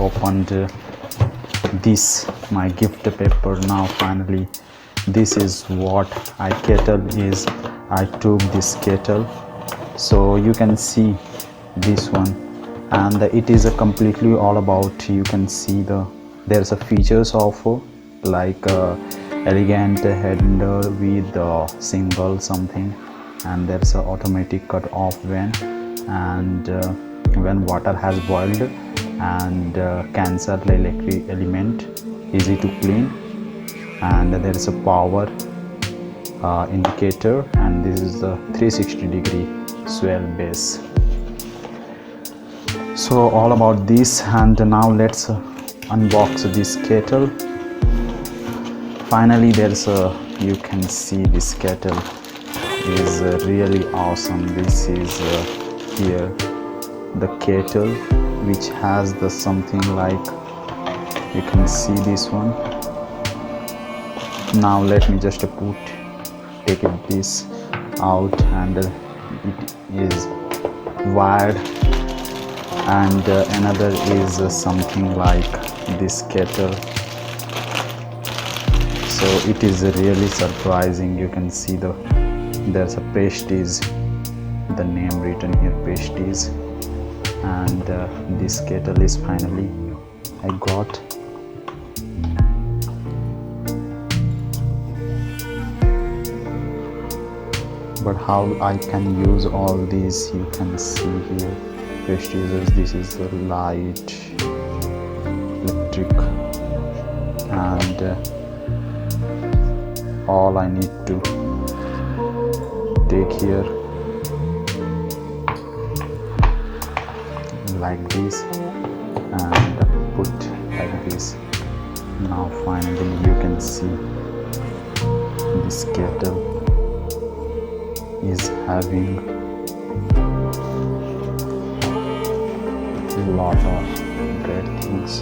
opened this my gift paper. Now finally this is what kettle is. I took this kettle, so you can see this one, and it is a completely all about, you can see there's a features of like elegant handle with single something, and there's a automatic cut off and when water has boiled, and cancel electric element, easy to clean, and there is a power indicator, and this is the 360-degree swell base. So all about this, and now let's unbox this kettle. Finally there's you can see this kettle is really awesome. This is here the kettle, which has the something like, you can see this one. Now let me just take this out, and it is wired, and another is something like this kettle. So it is really surprising. You can see there's a pasties, the name written here, pasties, and this kettle is finally I got. But how I can use all these, you can see here pasties. This is the light, electric, and all I need to take here like this and put like this. Now finally you can see this kettle is having a lot of great things.